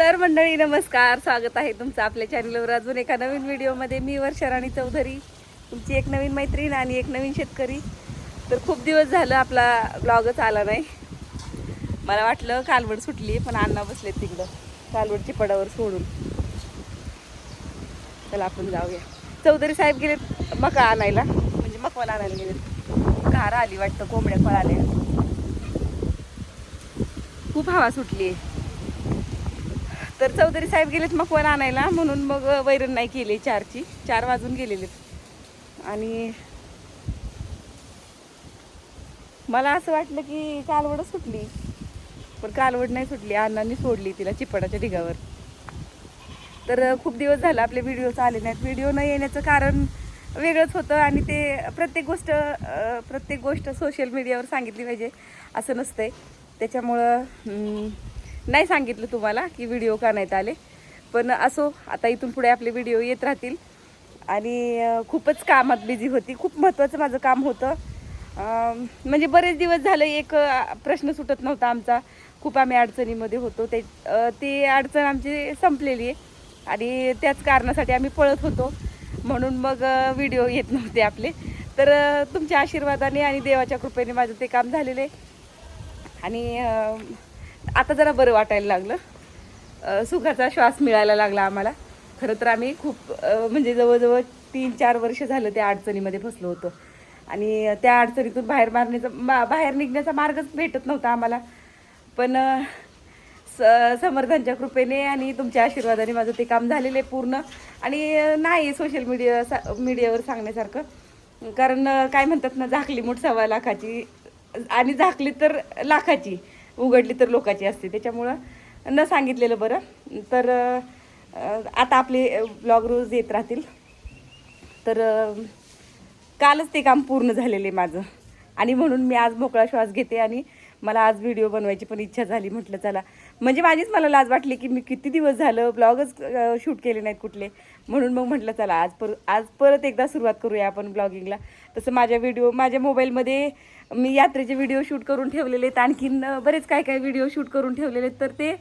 तर मंडळी नमस्कार, स्वागत आहे तुमचं आपल्या चॅनलवर अजून एका नवीन व्हिडिओमध्ये. मी वर्षा राणी चौधरी, तुमची एक नवीन मैत्रीण आणि एक नवीन शेतकरी. तर खूप दिवस झालं आपला ब्लॉगच आला नाही. मला वाटलं कालवड सुटली, पण अण्णा बसले तिकडं कालवडची पडावर सोडून. चला आपण जाऊया. चौधरी साहेब गेलेत मका आणायला, म्हणजे मकवान आणायला गेलेत. घार आली वाटतं, कोंबड्या पळाल्या, खूप हवा सुटली. तर चौधरी साहेब गेलेत मकवान आणायला, म्हणून मग वैरण नाही केली. 4 वाजून गेलेले. आणि मला असं वाटलं की कालवडच सुटली, पण कालवड नाही सुटली. अण्णांनी सोडली तिला चिपडाच्या ढिगावर. तर खूप दिवस झालं आपले व्हिडिओच आले नाहीत. व्हिडिओ न येण्याचं कारण वेगळंच होतं, आणि ते प्रत्येक गोष्ट सोशल मीडियावर सांगितली पाहिजे असं नसतंय. त्याच्यामुळं नाही सांगितलं तुम्हाला की व्हिडिओ का नाहीत आले. पण असो, आता इथून पुढे आपले व्हिडिओ येत राहतील. आणि खूपच कामात बिझी होती. खूप महत्त्वाचं माझं काम होतं. म्हणजे बरेच दिवस झालं एक प्रश्न सुटत नव्हता आमचा. खूप आम्ही अडचणीमध्ये होतो. ती अडचण आमची संपलेली आहे, आणि त्याच कारणासाठी आम्ही पळत होतो. म्हणून मग व्हिडिओ येत नव्हते आपले. तर तुमच्या आशीर्वादाने आणि देवाच्या कृपेने माझं ते काम झालेलं आहे. आणि आता जरा बरं वाटायला लागलं. सुखाचा श्वास मिळायला लागला आम्हाला. खरं तर आम्ही खूप म्हणजे जवळजवळ 3-4 वर्ष झालं त्या अडचणीमध्ये फसलो होतो. आणि त्या अडचणीतून बाहेर निघण्याचा मार्गच भेटत नव्हता आम्हाला. पण समर्थांच्या कृपेने आणि तुमच्या आशीर्वादाने माझं ते काम झालेलं आहे पूर्ण. आणि नाही सोशल मीडियावर सांगण्यासारखं. कारण काय म्हणतात ना, झाकली मूठ 1.25 लाखाची, आणि झाकली तर लाखाची, उघडली तर लोकाची असते. त्याच्यामुळं न सांगितलेलं बरं. तर आता आपले ब्लॉग रोज येत राहतील. तर कालच ते काम पूर्ण झालेलं आहे माझं, आणि म्हणून मी आज मोकळा श्वास घेते. आणि मला आज व्हिडिओ बनवायची पण इच्छा झाली. म्हटलं चला, म्हणजे माझीच मला लाज वाटली की मी किती दिवस झालं ब्लॉगच शूट केले नाहीत कुठले. म्हणून मग म्हटलं चला आज परत एकदा सुरुवात करूया आपण ब्लॉगिंगला. तसं माझ्या मोबाईलमध्ये मी यात्रेचे व्हिडिओ शूट करून ठेवलेले आहेत. आणखीन बरेच काय व्हिडिओ शूट करून ठेवलेले आहेत. तर ते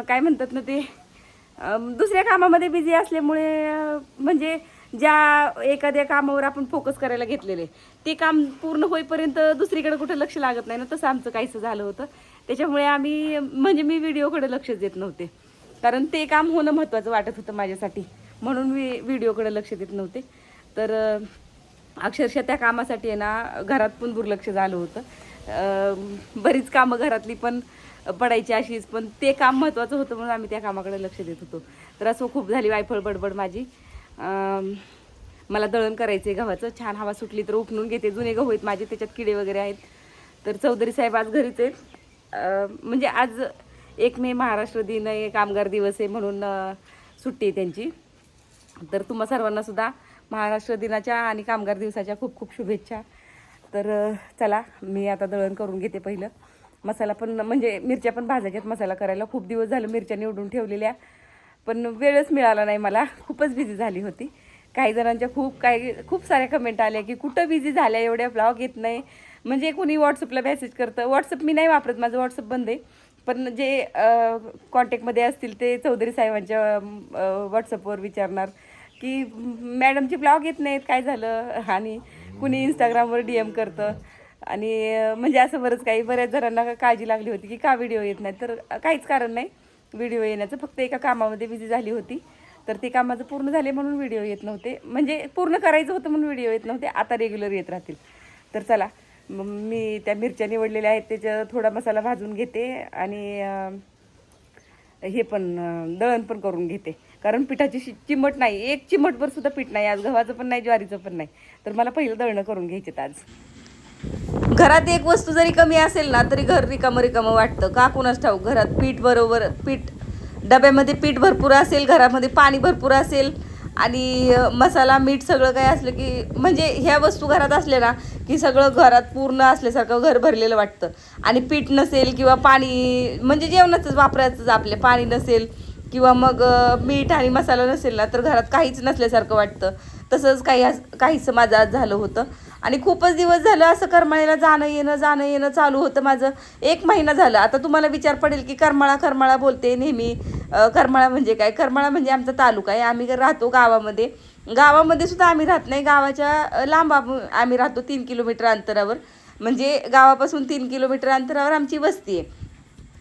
काय म्हणतात ना, ते दुसऱ्या कामामध्ये बिझी असल्यामुळे, म्हणजे ज्या एखाद्या कामावर आपण फोकस करायला घेतलेले, ते काम पूर्ण होईपर्यंत दुसरीकडे कुठं लक्ष लागत नाही ना. तसं आमचं काहीसं झालं होतं. त्याच्यामुळे मी व्हिडिओकडे लक्ष देत नव्हते, कारण ते काम होणं महत्त्वाचं वाटत होतं माझ्यासाठी. म्हणून मी व्हिडिओकडे लक्ष देत नव्हते. तर अक्षरशः त्या कामासाठी आहे ना, घरात पण दुर्लक्ष झालं होतं. बरीच कामं घरातली पण पडायची अशीच, पण ते काम महत्त्वाचं होतं म्हणून आम्ही त्या कामाकडे लक्ष देत होतो. तर असं खूप झाली वायफळ बडबड माझी. मला दळण करायचं आहे गव्हाचं. छान हवा सुटली तर उपणून घेते. जुने गहू आहेत माझे, त्याच्यात किडे वगैरे आहेत. तर चौधरी साहेब आज घरीच आहेत. म्हणजे आज 1 मे महाराष्ट्र दिन आहे, कामगार दिवस आहे, म्हणून सुट्टी आहे त्यांची. तर तुम्हा सर्वांना सुद्धा महाराष्ट्र दिनाच्या आणि कामगार दिवसाच्या खूप खूप शुभेच्छा. तर चला, मी आता दळण करून घेते. पहिलं मसाला पण, म्हणजे मिरच्या पण भाजायच्यात मसाला करायला. खूप दिवस झालं मिरच्या निवडून ठेवलेल्या, पण वेळच मिळाला नाही मला. खूपच बिझी झाली होती. काही जणांच्या खूप साऱ्या कमेंट आल्या की कुठं बिझी झाल्या, एवढ्या ब्लॉग येत नाही. म्हणजे कोणी व्हॉट्सअपला मेसेज करतं. व्हॉट्सअप मी नाही वापरत, माझं व्हॉट्सअप बंद आहे. पण जे कॉन्टॅक्टमध्ये असतील ते चौधरी साहेबांच्या व्हॉट्सअपवर विचारणार की मॅडमचे ब्लॉग येत नाहीत, काय झालं. आणि कुणी इंस्टाग्रामवर DM करतं. आणि म्हणजे असं बऱ्याच जणांना काळजी लागली होती की का व्हिडिओ येत नाही. तर काहीच कारण नाही व्हिडिओ येण्याचं, फक्त एका कामामध्ये बिझी झाली होती. तर ते काम माझं पूर्ण झाले म्हणून व्हिडिओ येत नव्हते. म्हणजे पूर्ण करायचं होतं म्हणून व्हिडिओ येत नव्हते. आता रेग्युलर येत राहतील. तर चला, मी त्या मिरच्या निवडलेल्या आहेत, त्याच्यात थोडा मसाला भाजून घेते. आणि हे पण दळण पण करून घेते. कारण पिठाची चिमट नाही, 1 चिमटभर सुद्धा पीठ नाही आज. गव्हाचं पण नाही, ज्वारीचं पण नाही. तर मला पहिलं दळणं करून घ्यायचे आज. घरात एक वस्तू जरी कमी असेल ना, तरी घर रिकामं वाटतं. का कुणाच ठाऊक. घरात पीठ डब्यामध्ये पीठ भरपूर असेल, घरामध्ये पाणी भरपूर असेल, आणि मसाला मीठ सगळं काही असलं की, म्हणजे ह्या वस्तू घरात असल्या ना की सगळं घरात पूर्ण असल्यासारखं घर भरलेलं वाटतं. आणि पीठ नसेल किंवा पाणी, म्हणजे जेवणाचंच वापरायचं आपल्या, पाणी नसेल किंवा मग मीठ आणि मसाला नसेल ना, तर घरात काहीच नसल्यासारखं वाटतं. तसंच काहीसं माझं आज झालं होतं. आणि खूपच दिवस झालं असं करमाळ्याला जाणं येणं चालू होतं माझं. 1 महिना झालं. आता तुम्हाला विचार पडेल की करमाळा बोलते नेहमी, करमाळा म्हणजे काय, करमाळा म्हणजे आमचा तालुका आहे. आम्ही राहतो गावामध्ये. गावामध्ये सुद्धा आम्ही राहत नाही, गावाच्या लांब आम्ही राहतो 3 किलोमीटर अंतरावर. म्हणजे गावापासून 3 किलोमीटर अंतरावर आमची वस्ती आहे.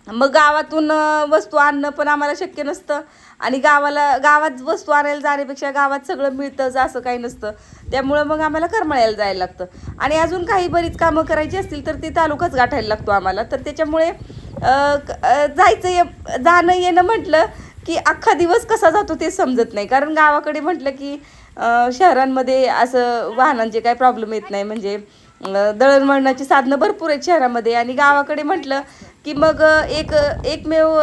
मग गावातून वस्तू आणणं पण आम्हाला शक्य नसतं आणि गावात वस्तू आणायला जाण्यापेक्षा गावात सगळं मिळतंच असं काही नसतं. त्यामुळं मग आम्हाला करमाळ्याला जायला लागतं आणि अजून काही बरीच कामं करायची असतील तर ते तालुकाच गाठायला लागतो आम्हाला. तर त्याच्यामुळे जाणं येणं म्हटलं की अख्खा दिवस कसा जातो ते समजत नाही. कारण गावाकडे म्हटलं की शहरांमध्ये असं वाहनांचे काही प्रॉब्लेम येत नाही. म्हणजे दळणवळणाची साधनं भरपूर आहेत शहरामध्ये आणि गावाकडे म्हटलं की मग एकमेव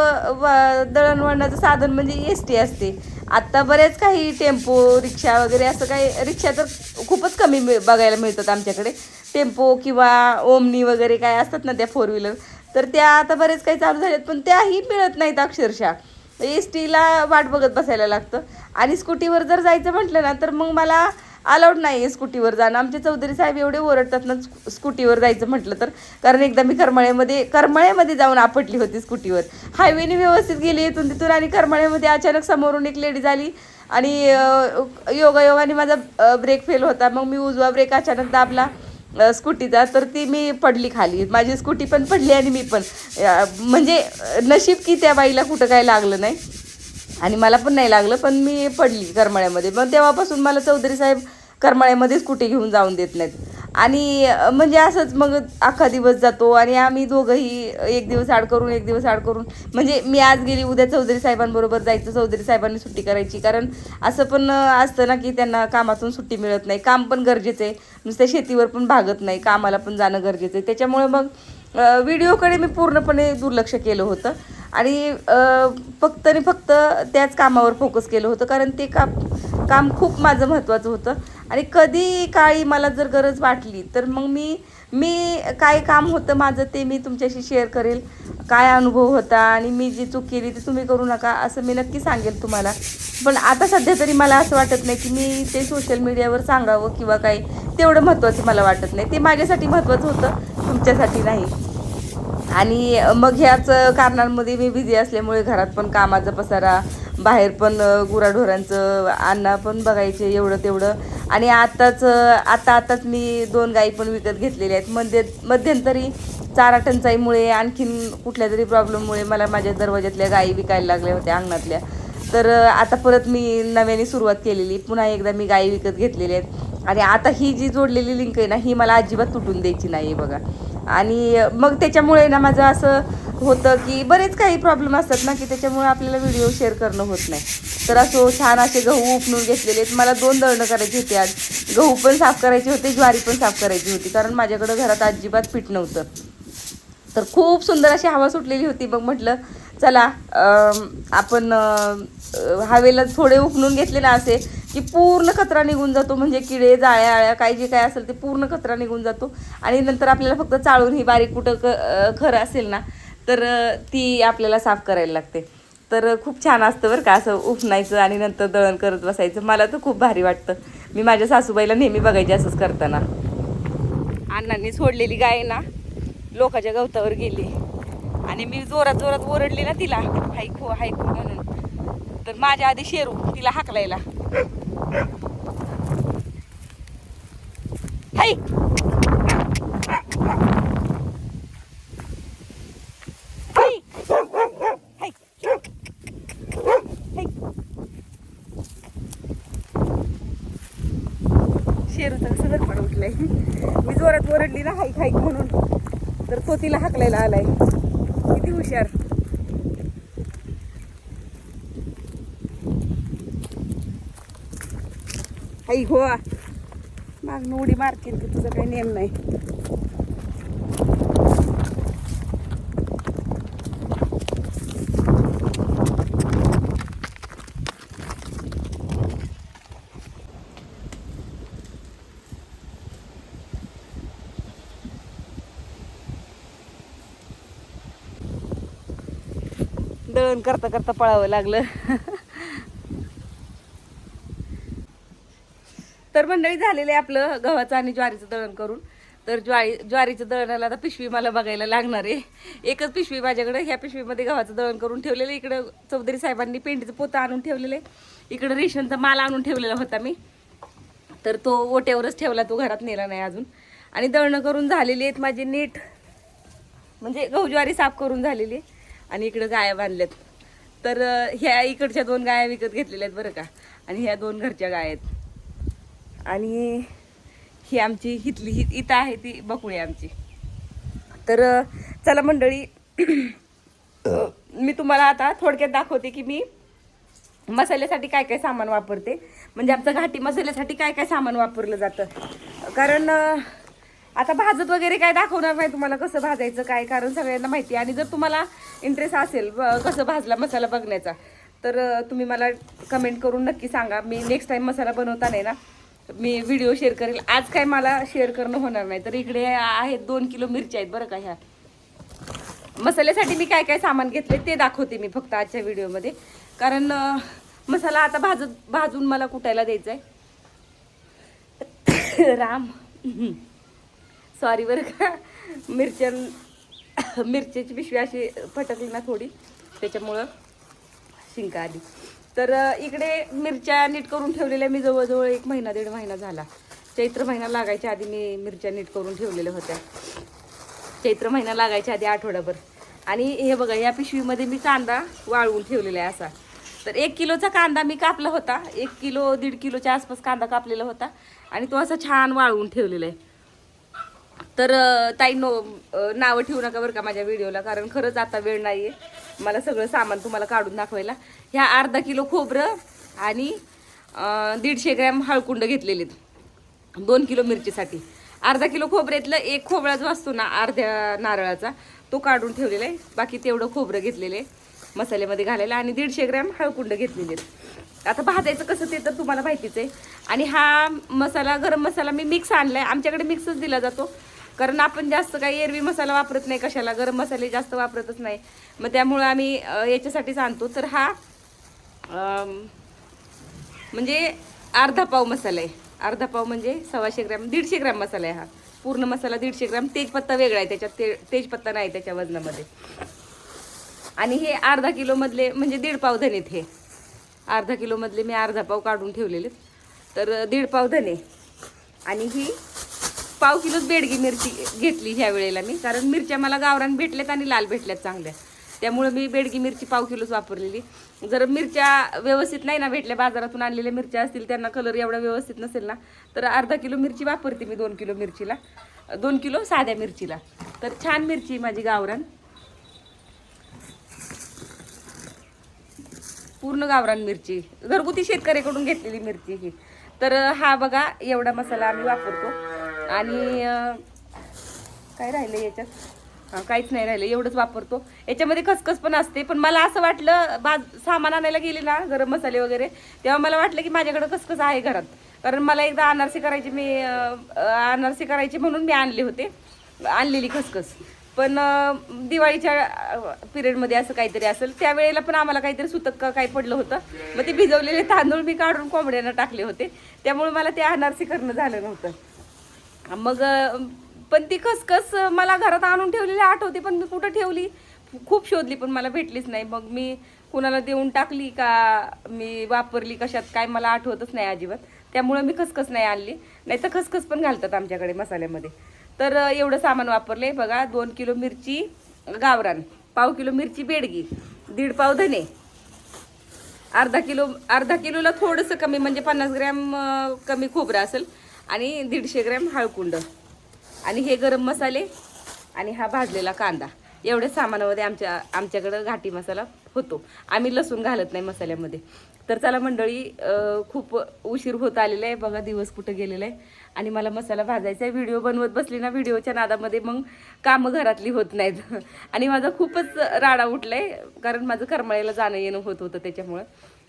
दळणवळणाचं साधन म्हणजे ST असते. आत्ता बरेच काही टेम्पो रिक्षा वगैरे असं काही, रिक्षा तर खूपच कमी बघायला मिळतात आमच्याकडे. टेम्पो किंवा ओमनी वगैरे काय असतात ना त्या 4 व्हीलर, तर त्या आता बरेच काही चालू झाल्यात पण त्याही मिळत नाहीत अक्षरशः. STला वाट बघत बसायला लागतं. आणि स्कूटीवर जर जायचं म्हटलं ना तर मग मला अलाउड नाही आहे स्कूटीवर जाणं. आमचे चौधरी साहेब एवढे ओरडतात ना स्कूटीवर जायचं म्हटलं तर. कारण एकदा मी करमाळ्यामध्ये जाऊन आपटली होती स्कूटीवर. हायवेने व्यवस्थित गेली इथून तिथून आणि करमाळ्यामध्ये अचानक समोरून एक लेडीज आली आणि योगायोगाने माझा ब्रेक फेल होता. मग मी उजवा ब्रेक अचानक दाबला स्कूटीचा, तर ती मी पडली खाली. माझी स्कूटी पण पडली आणि मी पण. म्हणजे नशीब की त्या बाईला कुठं काय लागलं नाही आणि मला पण नाही लागलं, पण मी पडली करमाळ्यामध्ये. मग तेव्हापासून मला चौधरी साहेब करमाळ्यामध्ये स्कूटी घेऊन जाऊन देत नाहीत. आणि म्हणजे असंच मग अख्खा दिवस जातो आणि आम्ही दोघंही एक दिवस आड करून म्हणजे मी आज गेली उद्या चौधरी साहेबांबरोबर जायचं, चौधरी साहेबांनी सुट्टी करायची. कारण असं पण असतं ना की त्यांना कामातून सुट्टी मिळत नाही. काम पण गरजेचं आहे, नुसत्या शेतीवर पण भागत नाही, कामाला पण जाणं गरजेचं आहे. त्याच्यामुळे मग व्हिडिओकडे मी पूर्णपणे दुर्लक्ष केलं होतं आणि फक्त त्याच कामावर फोकस केलं होतं. कारण ते काम खूप माझं महत्त्वाचं होतं आणि कधी काळी मला जर गरज वाटली तर मग मी काय काम होतं माझं ते मी तुमच्याशी शेअर करेल. काय अनुभव होता आणि मी जी चूक केली ती तुम्ही करू नका असं मी नक्की सांगेल तुम्हाला. पण आता सध्या तरी मला असं वाटत नाही की मी ते सोशल मीडियावर सांगावं किंवा काही, तेवढं महत्त्वाचं मला वाटत नाही. ते माझ्यासाठी महत्त्वाचं होतं, तुमच्यासाठी नाही. आणि मग ह्याच कारणांमध्ये मी बिझी असल्यामुळे घरात पण कामाचा पसारा, बाहेर पण गुराढोरांचं अन्न पण बघायचे एवढं तेवढं. आणि आताच मी 2 गाई पण विकत घेतलेल्या आहेत. मध्यंतरी चारा टंचाईमुळे आणखीन कुठल्या तरी प्रॉब्लेममुळे मला माझ्या दरवाजातल्या गाई विकायला लागल्या होत्या अंगणातल्या. तर आता परत मी नव्याने सुरुवात केलेली, पुन्हा एकदा मी गाई विकत घेतलेल्या आहेत. आणि आता ही जी जोडलेली लिंक आहे ना ही मला अजिबात तुटून द्यायची नाही आहे बघा. आणि मग त्याच्यामुळे ना माझं असं होतं की बरेच काही प्रॉब्लेम असतात ना की त्याच्यामुळे आपल्याला व्हिडिओ शेअर करणं होत नाही. तर असं छान असे गहू उपणून घेतलेले आहेत. मला 2 दळणं करायची होती आज. गहू पण साफ करायचे होते, ज्वारी पण साफ करायची होती, कारण माझ्याकडं घरात अजिबात पीठ नव्हतं. तर खूप सुंदर अशी हवा सुटलेली होती. मग म्हटलं चला आपण हवेला थोडे उकळून घेतले ना असे की पूर्ण कचरा निघून जातो. म्हणजे किडे जाळ्या आळ्या काही जे काय असेल ते पूर्ण कचरा निघून जातो आणि नंतर आपल्याला फक्त चाळून ही बारीक कुठं खरं असेल ना तर ती आपल्याला साफ करायला लागते. तर खूप छान असतं बरं का असं उपणायचं आणि नंतर दळण करत बसायचं. मला तर खूप भारी वाटतं. मी माझ्या सासूबाईला नेहमी बघायचे असंच करताना. अण्णांनी सोडलेली गाय ना लोकांच्या गवतावर गेली आणि मी जोरात ओरडली ना तिला हायकू म्हणून. तर माझ्या आधी शेरू तिला हाकलायला, हाय शेरूचं सगळं पण उठलंय. मी जोरात ओरडली ना हाईक म्हणून, तर तो तिला हाकलायला आलाय. किती हुशार. हाई हो मागणं उडी मारतील की तुझा काही नेम नाही. दळण करता करता पळावं लागलं. तर मंडळी झालेलं आहे आपलं गव्हाचं आणि ज्वारीचं दळण करून. तर ज्वारीचं दळणाला आता पिशवी मला बघायला लागणार आहे. एकच पिशवी माझ्याकडे. ह्या पिशवीमध्ये गव्हाचं दळण करून ठेवलेलं. इकडं चौधरी साहेबांनी पेंडीचं पोतं आणून ठेवलेलं आहे. इकडं रेशनचा माल आणून ठेवलेला होता मी, तर तो ओट्यावरच ठेवला, तो घरात नेला नाही अजून. आणि दळणं करून झालेली आहेत माझी नीट, म्हणजे गहू ज्वारी साफ करून झालेली. आणि इकडं गाया बांधल्यात. तर ह्या इकडच्या 2 गाया विकत घेतलेल्या आहेत बरं का, आणि ह्या 2 घरच्या गाया आहेत. आणि ही आमची इथं आहे ती बकुळी आमची. तर चला मंडळी, मी तुम्हाला आता थोडक्यात दाखवते की मी मसाल्यासाठी काय काय सामान वापरते, म्हणजे आमचं घाटी मसाल्यासाठी काय काय सामान वापरलं जातं. कारण आता भाजत वगैरे काय दाखवणार नाही तुम्हाला कसं भाजायचं काय, कारण सगळ्यांना माहिती आहे. आणि जर तुम्हाला इंटरेस्ट असेल कसं भाजला मसाला बघण्याचा, तर तुम्ही मला कमेंट करून नक्की सांगा. मी नेक्स्ट टाइम मसाला बनवताना ना मी व्हिडिओ शेअर करेल. आज काय मला शेअर करणं होणार नाही. तर इकडे आहेत 2 किलो मिरच्या आहेत बरं का. ह्या मसाल्यासाठी मी काय काय सामान घेतले ते दाखवते मी फक्त आजच्या व्हिडिओमध्ये. कारण मसाला आता भाजून मला कुटायला द्यायचा आहे. राम सॉरी बरं का, मिरच्याची पिशवी अशी फटकली ना थोडी, त्याच्यामुळं शिंका आली. तर इकडे मिरच्या नीट करून ठेवलेल्या मी जवळजवळ 1 महिना 1.5 महिना झाला. चैत्र महिना लागायच्या आधी मी मिरच्या नीट करून ठेवलेल्या होत्या. चैत्र महिना लागायच्या आधी आठवडाभर. आणि हे बघा, या पिशवीमध्ये मी कांदा वाळवून ठेवलेला आहे असा. तर 1 किलोचा कांदा मी कापला होता. 1 किलो 1.5 किलोच्या आसपास कांदा कापलेला होता आणि तो असा छान वाळवून ठेवलेला आहे. तर ताई नावं ठेवू नका बरं का माझ्या व्हिडिओला, कारण खरंच आता वेळ नाही आहे मला सगळं सामान तुम्हाला काढून दाखवायला. ह्या अर्धा किलो खोबरं आणि 150 ग्रॅम हळकुंड घेतलेले 2 किलो मिरचीसाठी. अर्धा किलो खोबऱ्यातलं 1 खोबरा जो असतो ना अर्ध्या नारळाचा, तो काढून ठेवलेला आहे. बाकी तेवढं खोबरं घेतलेलं आहे मसाल्यामध्ये घालायला, आणि 150 ग्रॅम हळकुंड घेतलेले आहेत. आता भाजायचं कसं ते तर तुम्हाला माहितीच आहे. आणि हा मसाला, गरम मसाला मी मिक्स आणलाय. आमच्याकडे मिक्सच दिला जातो, कारण आपण जास्त काही एरवी मसाला वापरत नाही कशाला, गरम मसाले जास्त वापरतच नाही. मग त्यामुळं आम्ही याच्यासाठीच आणतो. तर हा म्हणजे अर्धा पाव मसाला आहे. अर्धा पाव म्हणजे 125 ग्रॅम, 150 ग्रॅम मसाला आहे हा. पूर्ण मसाला 150 ग्रॅम. तेजपत्ता वेगळा आहे त्याच्यात, तेजपत्ता नाही त्याच्या वजनामध्ये. आणि हे अर्धा किलोमधले म्हणजे 1.5 पाव धने. हे अर्धा किलोमधले मी अर्धा पाव काढून ठेवलेले. तर 1.5 पाव धने. आणि ही पाव किलोच बेडगी मिरची घेतली ह्या वेळेला मी, कारण मिरच्या मला गावरान भेटल्यात आणि लाल भेटल्यात चांगल्या, त्यामुळे मी बेडगी मिरची पाव किलोच वापरलेली. जर मिरच्या व्यवस्थित नाही ना भेटल्या, बाजारातून आणलेल्या मिरच्या असतील त्यांना कलर एवढा व्यवस्थित नसेल ना, तर अर्धा किलो मिरची वापरते मी 2 किलो मिरचीला, 2 किलो साध्या मिरचीला. तर छान मिरची माझी गावरान, पूर्ण गावरान मिरची, घरगुती शेतकऱ्याकडून घेतलेली मिरची ही. तर हा बघा एवढा मसाला आम्ही वापरतो. आणि काय राहिलं याच्यात, काहीच नाही राहिलं, एवढंच वापरतो. याच्यामध्ये खसखस पण असते, पण मला असं वाटलं सामान आणायला गेले ना गरम मसाले वगैरे, तेव्हा मला वाटलं की माझ्याकडे खसखस आहे घरात. कारण मला एकदा अनारसे करायची म्हणून मी आणलेली खसखस. पण दिवाळीच्या पिरियडमध्ये असं काहीतरी असेल, त्यावेळेला पण आम्हाला काहीतरी सुतक काही पडलं होतं. मग ते भिजवलेले तांदूळ मी काढून कोंबड्यांना टाकले होते, त्यामुळे मला ते अनारसे करणं झालं नव्हतं. मग पण ती खसखस मला घरात आणून ठेवलेली आठवते, पण मी कुठं ठेवली खूप शोधली पण मला भेटलीच नाही. मग मी कुणाला देऊन टाकली का मी वापरली कशात काय मला आठवतच नाही अजिबात. त्यामुळे मी खसखस नाही आणली, नाही तर खसखस पण घालतात आमच्याकडे मसाल्यामध्ये. तर एवढं सामान वापरले बघा. 2 किलो मिरची गावरान, पाव किलो मिरची बेडगी, 1.5 पाव धने, अर्धा किलोला थोडंसं कमी म्हणजे 50 ग्रॅम कमी खोबरं असेल, आणि 150 ग्रॅम हळकुंड, आणि हे गरम मसाले, आणि हा भाजलेला कांदा. एवढ्या सामानामध्ये आमच्याकडं घाटी मसाला होतो. आम्ही लसूण घालत नाही मसाल्यामध्ये. तर चला मंडळी, खूप उशीर होत आलेला आहे बघा, दिवस कुठं गेलेला आहे. आणि मला मसाला भाजायचा आहे. व्हिडिओ बनवत बसली ना, व्हिडिओच्या नादामध्ये मग कामं घरातली होत नाहीत. आणि माझा खूपच राडा उठलाय, कारण माझं करमाळ्याला जाणं येणं होत होतं त्याच्यामुळं.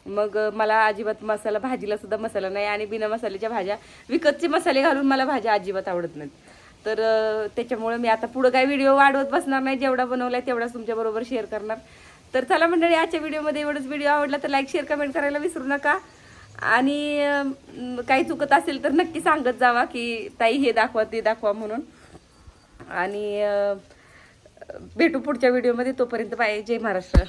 मग मला अजिबात भाजीला सुद्धा मसाला नाही, आणि बिना मसाल्याच्या भाज्या, विकतचे मसाले घालून मला भाज्या अजिबात आवडत नाहीत. तर त्याच्यामुळे मी आता पुढं काही व्हिडिओ वाढवत बसणार नाही. जेवढा बनवलाय तेवढाच तुमच्याबरोबर शेअर करणार. तर चला मंडळी, आजच्या व्हिडिओमध्ये एवढंच. व्हिडिओ आवडला तर लाईक शेअर कमेंट करायला विसरू नका. आणि काही चुकत असेल तर नक्की सांगत जावा की ताई हे दाखवा ते दाखवा म्हणून. आणि भेटू पुढच्या व्हिडिओमध्ये. तोपर्यंत बाय. जय महाराष्ट्र.